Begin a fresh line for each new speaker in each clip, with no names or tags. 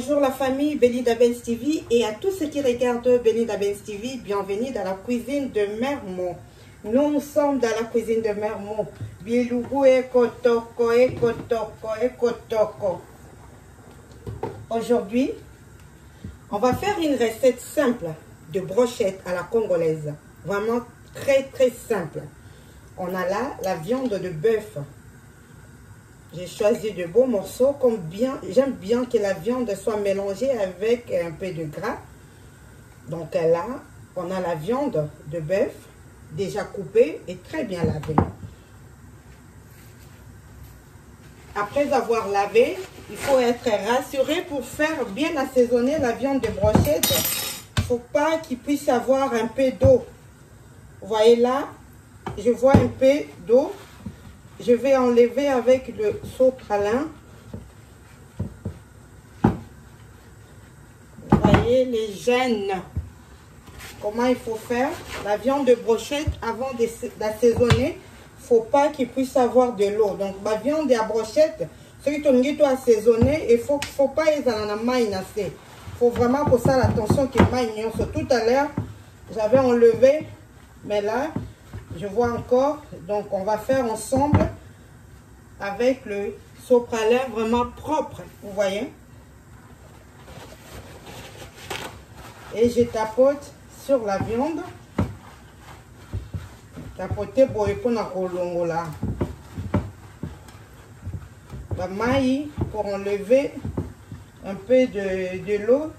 Bonjour la famille Belinda Benz TV et à tous ceux qui regardent Belinda Benz TV, bienvenue dans la cuisine de Mermo. Nous sommes dans la cuisine de Mermo. Bilugu e kotoko e kotoko e kotoko. Aujourd'hui, on va faire une recette simple de brochette à la congolaise. Vraiment très simple. On a là la viande de bœuf. J'ai choisi de beaux morceaux. J'aime bien que la viande soit mélangée avec un peu de gras. Donc là, on a la viande de bœuf déjà coupée et très bien lavée. Après avoir lavé, il faut être rassuré pour faire bien assaisonner la viande de brochette. Il ne faut pas qu'il puisse y avoir un peu d'eau. Vous voyez là, je vois un peu d'eau. Je vais enlever avec le sopalin. Vous voyez les gènes. Comment il faut faire? La viande de brochette, avant d'assaisonner, il ne faut pas qu'il puisse avoir de l'eau. Donc, la viande à brochette, ce qui est assaisonner, il ne faut pas les Il faut vraiment pour ça l'attention qu'il maille. Tout à l'heure, j'avais enlevé, mais là, je vois encore. Donc, on va faire ensemble avec le sopalin vraiment propre. Vous voyez? Et je tapote sur la viande. Tapoter pour répondre à Kolongola. La maille pour enlever un peu de l'eau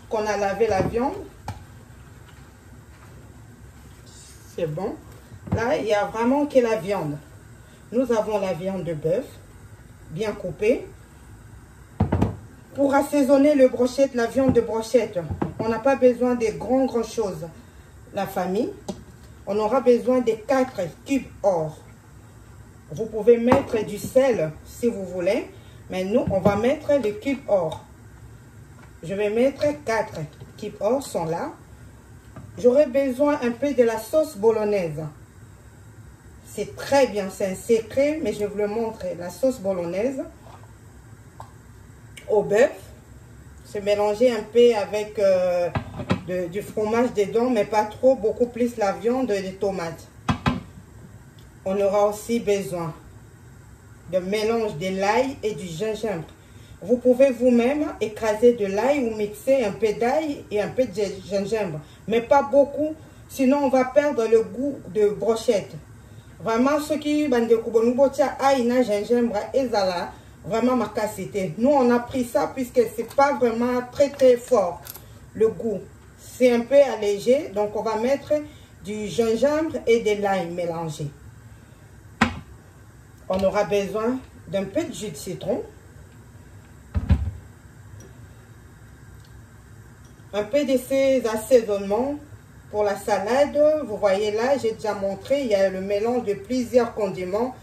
qu'on a lavé la viande. C'est bon. Là, il y a vraiment que la viande. Nous avons la viande de bœuf, bien coupée. Pour assaisonner le brochette, la viande de brochette, on n'a pas besoin de grand choses. La famille, on aura besoin de 4 cubes or. Vous pouvez mettre du sel si vous voulez, mais nous, on va mettre les cubes or. Je vais mettre 4 cubes or, sont là. J'aurai besoin un peu de la sauce bolognaise. C'est très bien, c'est un secret, mais je vais vous le montrer. La sauce bolognaise au bœuf. C'est mélangé un peu avec du fromage dedans, mais pas trop, beaucoup plus la viande et les tomates. On aura aussi besoin de mélange de l'ail et du gingembre. Vous pouvez vous-même écraser de l'ail ou mixer un peu d'ail et un peu de gingembre, mais pas beaucoup, sinon on va perdre le goût de brochette. Vraiment, ceux qui bandent aïe na gingembre et zala, vraiment ma cassité. Nous, on a pris ça puisque c'est pas vraiment très fort le goût. C'est un peu allégé, donc on va mettre du gingembre et de l'ail mélangé. On aura besoin d'un peu de jus de citron, un peu de ces assaisonnements. Pour la salade, vous voyez là, j'ai déjà montré, il y a le mélange de plusieurs condiments.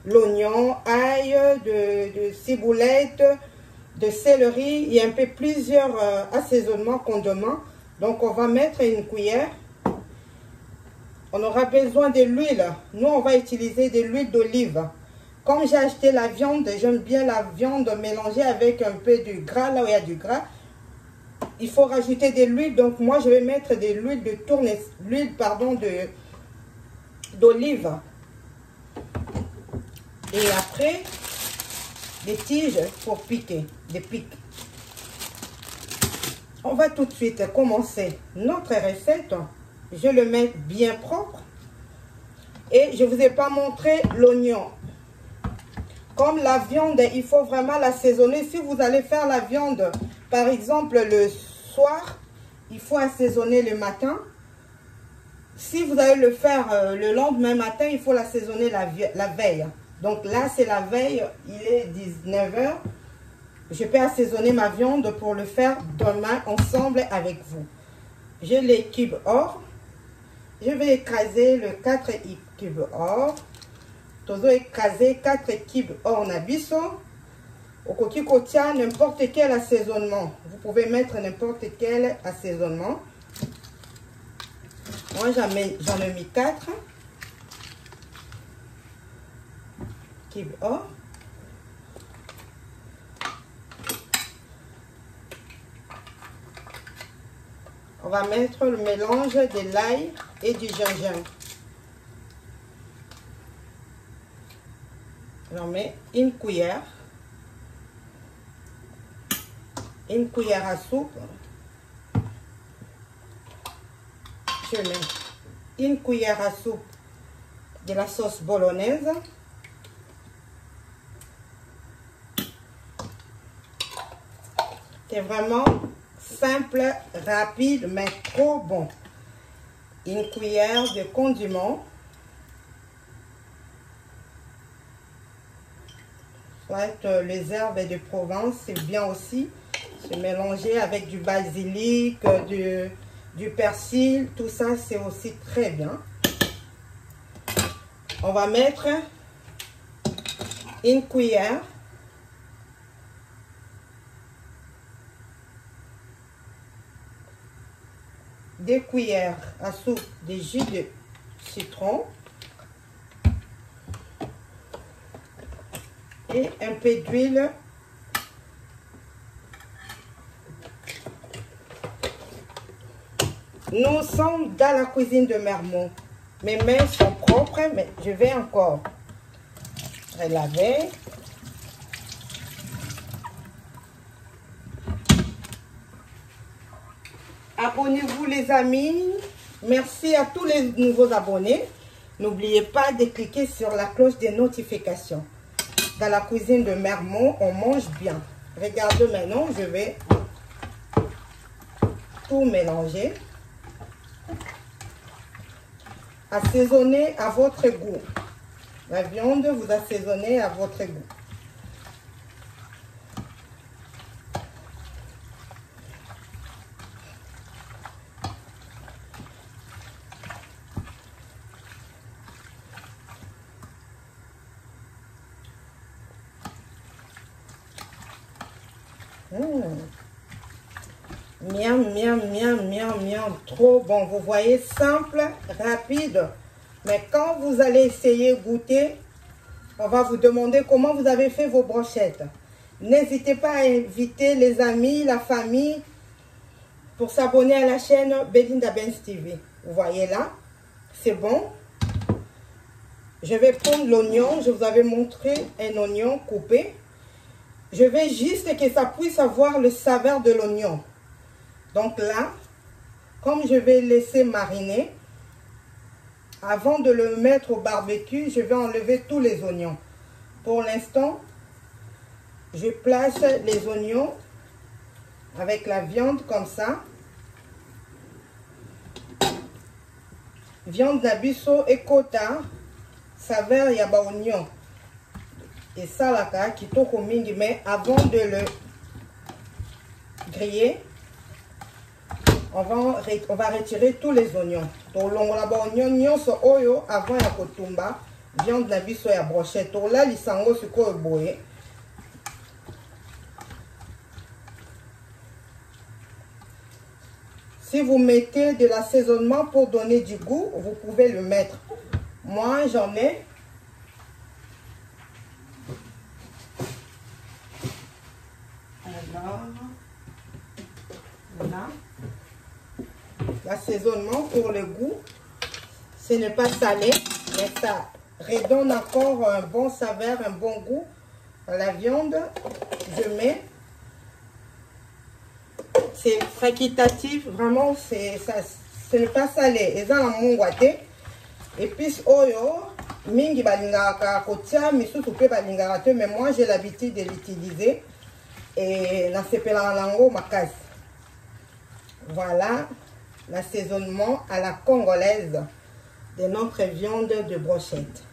L'oignon, ail, de ciboulette, de céleri. Il y a un peu plusieurs assaisonnements, condiments. Donc, on va mettre une cuillère. On aura besoin de l'huile. Nous, on va utiliser de l'huile d'olive. Comme j'ai acheté la viande, j'aime bien la viande mélangée avec un peu du gras, là où il y a du gras. Il faut rajouter de l'huile, donc moi je vais mettre de l'huile de d'olive. Et après, des tiges pour piquer, des pics. On va tout de suite commencer notre recette. Je le mets bien propre. Et je ne vous ai pas montré l'oignon. Comme la viande, il faut vraiment l'assaisonner. Si vous allez faire la viande, par exemple, le soir, il faut assaisonner le matin. Si vous allez le faire le lendemain matin, il faut l'assaisonner la veille. Donc là, c'est la veille, il est 19 h. Je peux assaisonner ma viande pour le faire demain ensemble avec vous. J'ai les cubes or. Je vais écraser le 4 cubes or. Tozo écraser 4 cubes or nabiso. Au kokikotia, n'importe quel assaisonnement. Vous pouvez mettre n'importe quel assaisonnement. Moi, j'en ai mis 4. Cubes or. On va mettre le mélange de l'ail et du gingembre. On met une cuillère à soupe. Je mets une cuillère à soupe de la sauce bolognaise. C'est vraiment simple, rapide, mais trop bon. Une cuillère de condiment. Soit les herbes de Provence, c'est bien aussi. Se mélanger avec du basilic, du persil, tout ça, c'est aussi très bien. On va mettre une cuillère deux cuillères à soupe de jus de citron et un peu d'huile. Nous sommes dans la cuisine de Mermont. Mes mains sont propres, mais je vais encore relaver. Abonnez-vous les amis. Merci à tous les nouveaux abonnés. N'oubliez pas de cliquer sur la cloche des notifications. Dans la cuisine de Mermont, on mange bien. Regardez maintenant, je vais tout mélanger. Assaisonnez à votre goût. La viande, vous assaisonnez à votre goût. Miam, miam, miam, miam, miam, trop bon. Vous voyez, simple, rapide. Mais quand vous allez essayer goûter, on va vous demander comment vous avez fait vos brochettes. N'hésitez pas à inviter les amis, la famille pour s'abonner à la chaîne Belinda Benz TV. Vous voyez là, c'est bon. Je vais prendre l'oignon. Je vous avais montré un oignon coupé. Je vais juste que ça puisse avoir le saveur de l'oignon. Donc là, comme je vais laisser mariner, avant de le mettre au barbecue, je vais enlever tous les oignons. Pour l'instant, je place les oignons avec la viande comme ça. Viande d'abisso et kota, saveur yaba oignon. Et ça là, kitoko mingi, mais avant de le griller, on va retirer tous les oignons. Donc, oignon oyo avant ya kotumba, viande na biso ya brochette. Donc là, lisango siko boye. Si vous mettez de l'assaisonnement pour donner du goût, vous pouvez le mettre. Moi, j'en ai. Alors, voilà. L'assaisonnement pour le goût, ce n'est pas salé, mais ça redonne encore un bon saveur, un bon goût à la viande. Je mets, c'est facultatif, vraiment, ce n'est pas salé. Et ça, épices oyo, mingi balingaka kotia, misusu pe balingaka te, mais moi j'ai l'habitude de l'utiliser et na sepela lango makasi. Voilà l'assaisonnement à la congolaise de notre viande de brochette.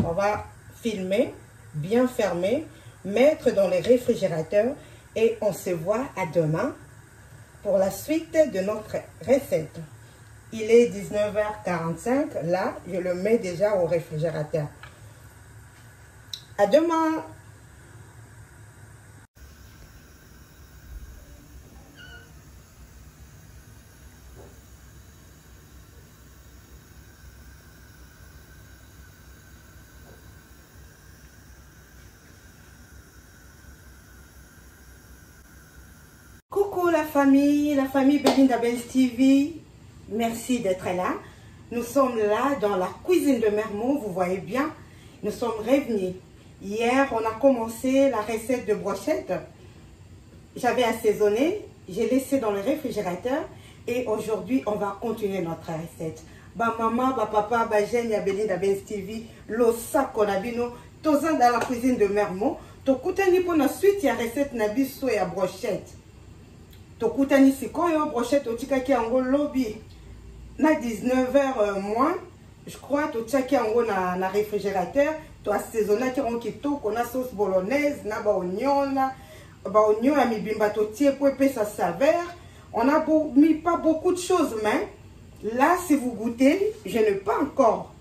On va filmer, bien fermer, mettre dans le réfrigérateur et on se voit à demain pour la suite de notre recette. Il est 19h45, là je le mets déjà au réfrigérateur. À demain! Coucou la la famille Belinda Benz TV, merci d'être là. Nous sommes là dans la cuisine de Mermoz, vous voyez bien, nous sommes revenus. Hier, on a commencé la recette de brochette. J'avais assaisonné, j'ai laissé dans le réfrigérateur et aujourd'hui, on va continuer notre recette. Ba maman, ba papa, ba jeune, ya Belinda Benz TV, lo sako na bino, toza dans la cuisine de Mermoz. Tokutani pour la suite, il y a recette na biso ya brochette. Tokutani sikoyo brochette otikaki yango lobby na 19h moins, je crois totiaki yango na réfrigérateur, to assaisonnaki yango kitoko na sauce bolognaise na ba oignon ya mibimba totie pour epesa saveur. On a mis pas beaucoup de choses, mais là si vous goûtez, je n'ai pas encore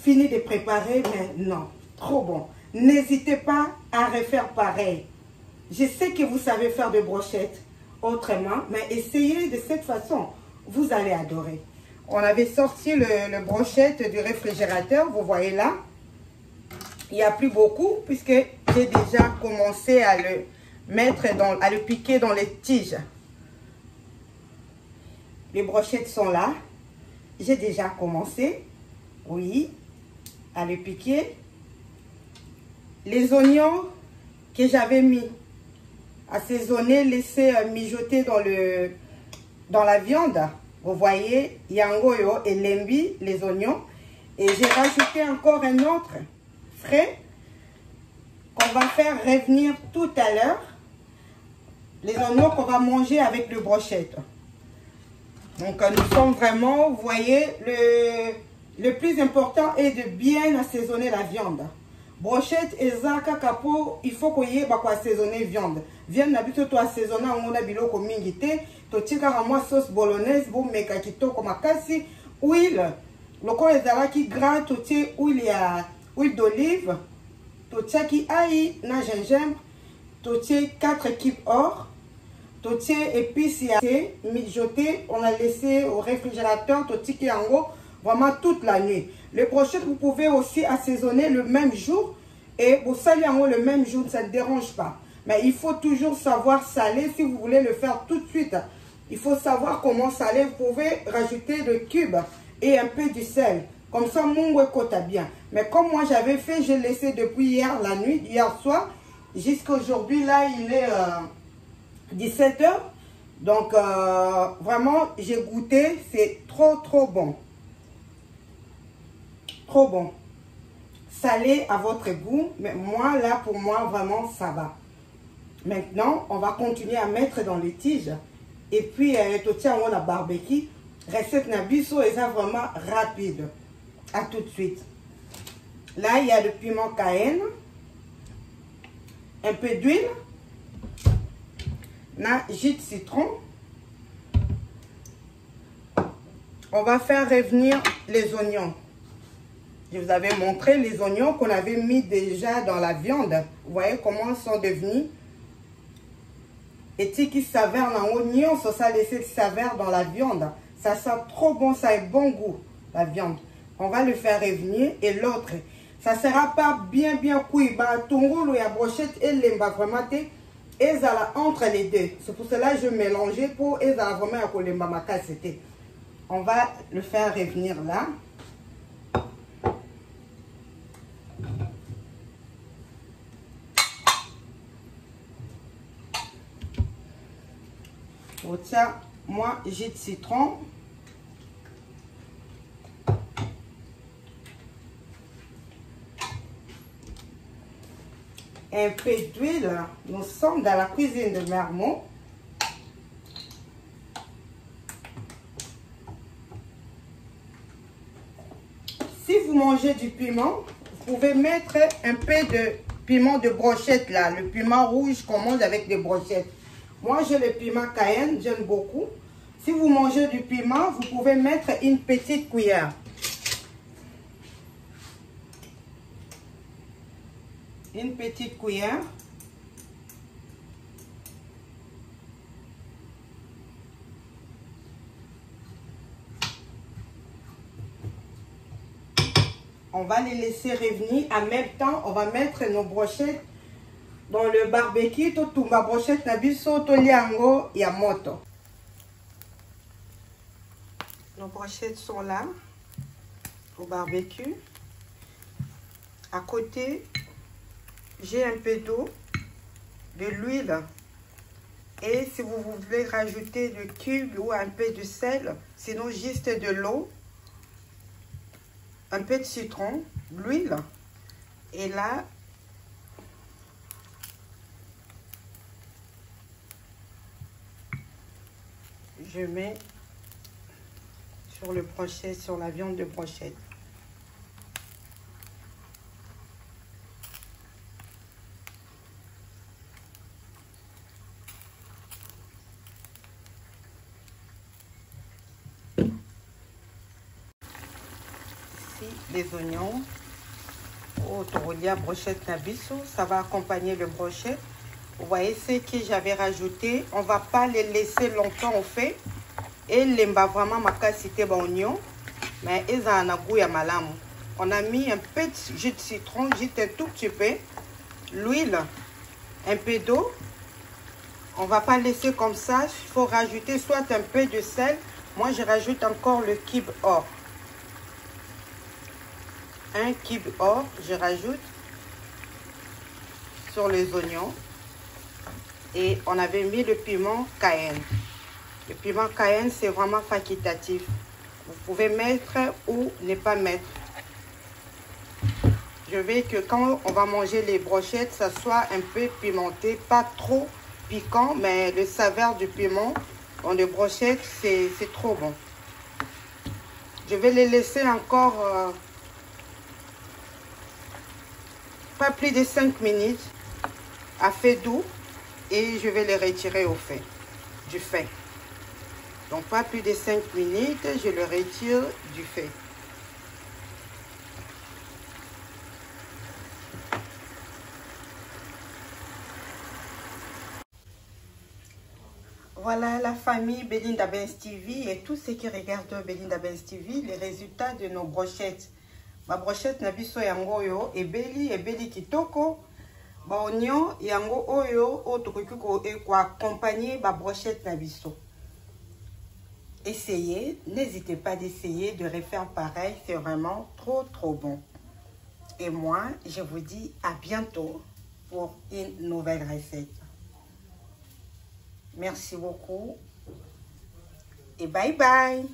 fini de préparer, mais non, trop bon. N'hésitez pas à refaire pareil. Je sais que vous savez faire des brochettes autrement, mais essayez de cette façon, vous allez adorer. On avait sorti le brochette du réfrigérateur, vous voyez là. Il n'y a plus beaucoup puisque j'ai déjà commencé à le mettre, à le piquer dans les tiges. Les brochettes sont là. J'ai déjà commencé, oui, à le piquer. Les oignons que j'avais mis, assaisonnés, laissés mijoter dans la viande. Vous voyez, yangoyo et lembi, les oignons. Et j'ai rajouté encore un autre frais qu'on va faire revenir tout à l'heure. Les oignons qu'on va manger avec le brochette. Donc nous sommes vraiment, vous voyez, le plus important est de bien assaisonner la viande. Brochette et zaka kapo, il faut qu'on y ait assaisonner viande. Viande n'habite toi assaisonner on a biloko mingite, to tika ramoi sauce bolognaise, bo meka kitoko makasi, huile. Loko ezalaki gras, to tie huile d'olive, to tiaki ail na gingembre, to tie 4 cubes or, to tie épices mijoté, on a laissé au réfrigérateur, to tiki yango vraiment toute la nuit. Les brochettes, vous pouvez aussi assaisonner le même jour et vous salez le même jour, ça ne dérange pas. Mais il faut toujours savoir saler si vous voulez le faire tout de suite. Il faut savoir comment saler. Vous pouvez rajouter le cube et un peu du sel. Comme ça, mon quota bien. Mais comme moi j'avais fait, j'ai laissé depuis hier la nuit, hier soir, jusqu'à aujourd'hui, là il est 17h. Donc vraiment, j'ai goûté, c'est trop bon. Trop bon. Salé à votre goût, mais moi là pour moi vraiment ça va. Maintenant on va continuer à mettre dans les tiges et puis on a barbecue recette nabiso et ça vraiment rapide. À tout de suite. Là il y a le piment cayenne, un peu d'huile, na jus de citron. On va faire revenir les oignons. Je vous avais montré les oignons qu'on avait mis déjà dans la viande. Vous voyez comment ils sont devenus. Et qui s'avère dans l'oignon, ça laisse saveur dans la viande. Ça sent trop bon, ça a bon goût, la viande. On va le faire revenir. Et l'autre, ça ne sera pas bien cuit. Tongolo et brochette et l'emba vraiment. Et ça entre les deux. C'est pour cela que je mélangeais pour et ça vraiment à l'emba makasete. On va le faire revenir là. Tiens, moi jus de citron, un peu d'huile. Nous sommes dans la cuisine de Mermoz. Si vous mangez du piment, vous pouvez mettre un peu de piment de brochette là, le piment rouge qu'on mange avec des brochettes. Moi, j'ai le piment cayenne, j'aime beaucoup. Si vous mangez du piment, vous pouvez mettre une petite cuillère. Une petite cuillère. On va les laisser revenir. En même temps, on va mettre nos brochettes Bon, le barbecue, tout ma brochette na biso, to liango, ya moto. Nos brochettes sont là, au barbecue. À côté, j'ai un peu d'eau, de l'huile. Et si vous voulez rajouter du cube ou un peu de sel, sinon juste de l'eau, un peu de citron, l'huile. Et là, je mets sur le brochette, sur la viande de brochette. Les oignons au torolia brochette nabiso, ça va accompagner le brochette. Vous voyez ce que j'avais rajouté, on va pas les laisser longtemps au fait et les m'a vraiment makasité ba oignon mais ils ont un goût ya malamu. On a mis un peu de jus de citron, juste un tout petit peu, l'huile, un peu d'eau. On va pas laisser comme ça, il faut rajouter soit un peu de sel. Moi je rajoute encore le cube or. Un cube or, je rajoute sur les oignons. Et on avait mis le piment cayenne. Le piment cayenne, c'est vraiment facultatif. Vous pouvez mettre ou ne pas mettre. Je veux que quand on va manger les brochettes, ça soit un peu pimenté, pas trop piquant, mais le saveur du piment dans les brochettes, c'est trop bon. Je vais les laisser encore... pas plus de 5 minutes à feu doux et je vais les retirer au fait du feu. Donc pas plus de 5 minutes, je le retire du feu. Voilà la famille Belinda Benz TV et tous ceux qui regardent Belinda Benz TV, les résultats de nos brochettes. Ma brochette na biso yango yo ebeli kitoko ba oignon yango oyo otokoki ko accompagner ba brochette na biso. Essayez, n'hésitez pas d'essayer de refaire pareil, c'est vraiment trop bon. Et moi, je vous dis à bientôt pour une nouvelle recette. Merci beaucoup et bye bye.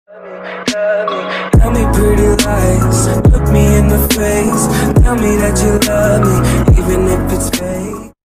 Tell me pretty lies, look me in the face. Tell me that you love me, even if it's